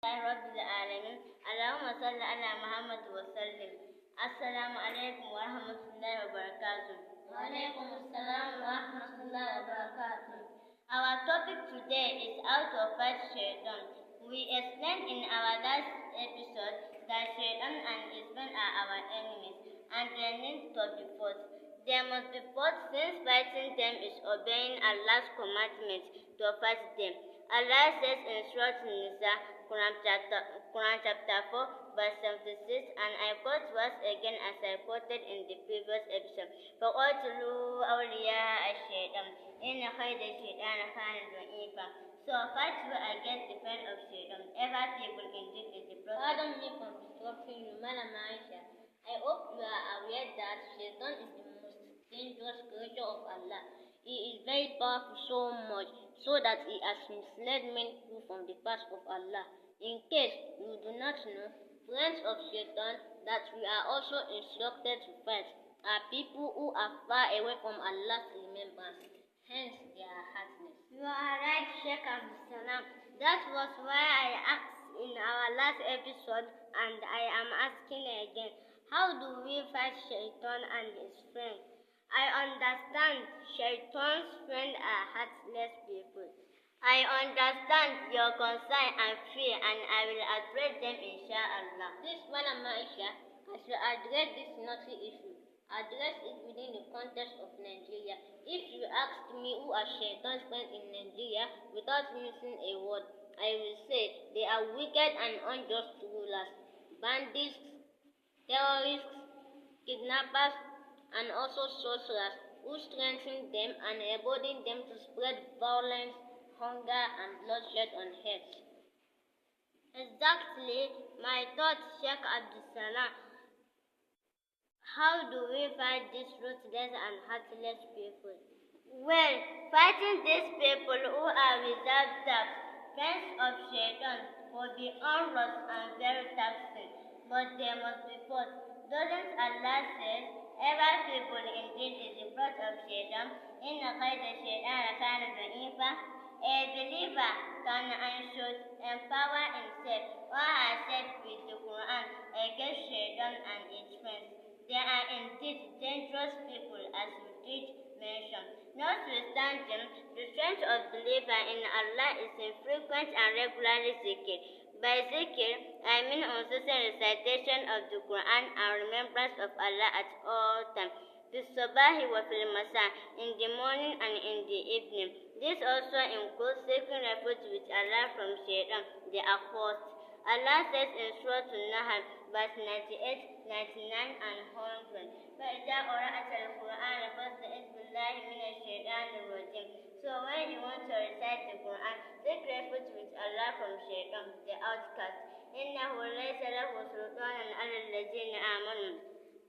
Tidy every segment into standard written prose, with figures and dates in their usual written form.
رب العالمين اللهم صل على محمد وسلم. السلام عليكم ورحمة الله وبركاته. وعليكم السلام ورحمة الله وبركاته. Our topic today is how to fight Shaitan. We explained in our last episode that Shaitan and his friends are our enemies and they need to be fought. They must be fought since fighting them is obeying Allah's commandment to fight them. Allah says in Surah Nisa, Quran chapter 4, verse 76, and I quote once again as I quoted in the previous episode. فَقَاتِلُوا أَوْلِيَاءَ الشَّيْطَانِ إِنَّ كَيْدَ الشَّيْطَانِ كَانَ ضَعِيفًا. So fight you against the friend of Shaitan. Ever people indeed is the prophet. Pardon me for interrupting you, Madam Aisha. I hope you are aware that Shaitan is the most dangerous creature of Allah. He is very powerful so much so that he has misled many people from the path of Allah. In case you do not know, friends of Shaitan that we are also instructed to fight are people who are far away from Allah's remembrance, hence they are heartless. You are right, Sheikh Abdul Salam. That was why I asked in our last episode and I am asking again. How do we fight Shaitan and his friends? I understand Shaitan's friends are heartless people. I understand your concern and fear and I will address them inshallah. Please, Madam Aisha, as you address this naughty issue, address it within the context of Nigeria. If you ask me who are Shaitan's friends in Nigeria without missing a word, I will say they are wicked and unjust rulers, bandits, terrorists, kidnappers, and also sorcerers who strengthen them and embolden them to spread violence, hunger, and bloodshed on earth. Exactly my thoughts, Sheikh Abdul Salam. How do we fight these ruthless and heartless people? Well, fighting these people who are without doubt friends of Shaitan will be onerous and very taxing, but they must be fought. Doesn't Allah say, ever people indeed is the plot of Shaitan, إِنَّ كَيْدَ الشَّيْطَانِ كَانَ ضَعِيفًا. A believer can and should empower himself or herself with the Quran against Shaitan and its friends. They are indeed dangerous people as we did mention. Notwithstanding, the strength of believer in Allah is infrequent and regularly zikr. By zikr, I mean incessant recitation of the Quran and remembrance of Allah at all times. The sabahi wa fil masa, in the morning and in the evening. This also includes seeking refuge with Allah from Shaitan, the accursed. Allah says in Surah An-Nahl, verse 98, 99, and 100, فَإِذَا قَرَأْتَ الْقُرْآنَ فَاسْتَعِذْ بِاللَّهِ مِنَ الشَّيْطَانِ الرَّجِيمِ. So when you want to recite the Quran, seek refuge with Allah from Shaitan, the outcast. إِنَّهُ لَيْسَ لَهُ سُلْطَانٌ عَلَى الَّذِينَ آمَنُوا.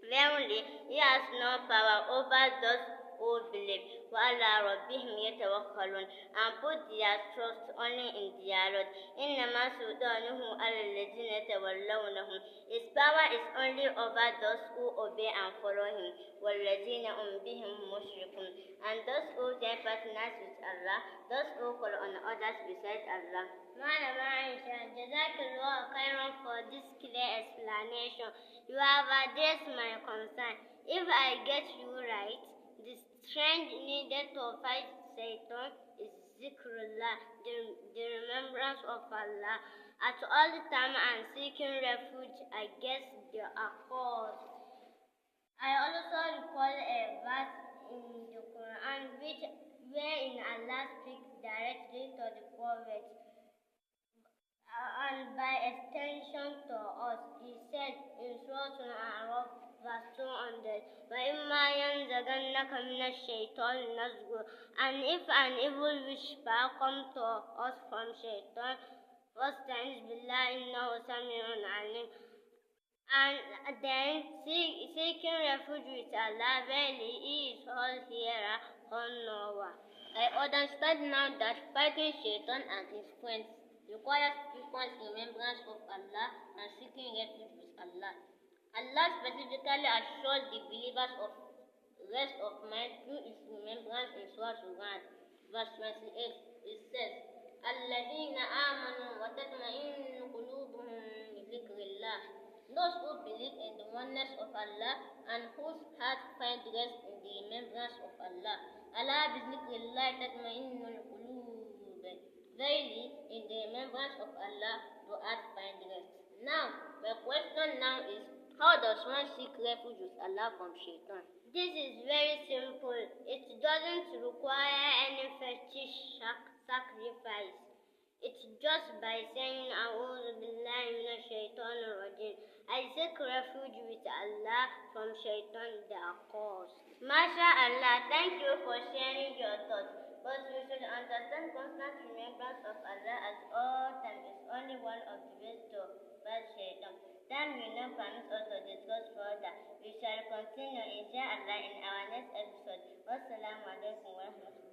Verily, he has no power over those who believe. وَعَلَىٰ رَبِّهِمْ يَتَوَكَّلُونَ, and put their trust only in their Lord. إِنَّمَا سُلْطَانُهُ عَلَى الَّذِينَ يَتَوَلَّوْنَهُ. His power is only over those who obey and follow him. وَالَّذِينَ هُمْ بِهِمْ مُشْرِكُونَ, and those who join partners with Allah, those who call on others besides Allah. Madam Aisha, Jazakallah khairan for this clear explanation. You have addressed my concern. If I get you right, the strength needed to fight Satan is zikrullah, the remembrance of Allah, at all time and seeking refuge against the accursed. I also recall a verse in the Quran wherein Allah speaks directly to the Prophet and by extension to us. He said in Surah Al-A'raf, verse 200, وَإِمَّا يَنزَغَنَّكَ مِنَ الشَّيْطَانِ نَزْغٌ. And if an evil whisper comes to us from Shaitan, فَاسْتَعِذْ بِاللَّهِ إِنَّهُ سَمِيعٌ عَلِيمٌ. And then seeking refuge with Allah, verily He is all hearer, all knower. I understand now that fighting Shaitan and his friends requires frequent remembrance of Allah and seeking refuge with Allah. Allah specifically assures the believers of rest of mind through his remembrance in Surah Al-Ran, verse 28. It says, الَّذِينَ آمَنُوا وَتَطْمَئِنُّ قُلُوبُهُم believe in the oneness of Allah and whose heart finds rest in the remembrance of Allah. Allah bizikrillah tatma'innul qulub. Verily, in the remembrance of Allah, the heart finds rest. Now, my question now is, how does one seek refuge with Allah from Shaitan? This is very simple. It doesn't require any fetish sacrifice. It's just by saying A'udhu Billahi Minash Shaitanir Rajim. I seek refuge with Allah from Shaitan the accursed. MashaAllah, thank you for sharing your thoughts. But we should understand constant remembrance of Allah at all times is only one of the ways to fight Shaitan. Time will not permit us to discuss further. We shall continue inshallah in our next episode. Wassalamu alaikum wa rahmatullahi.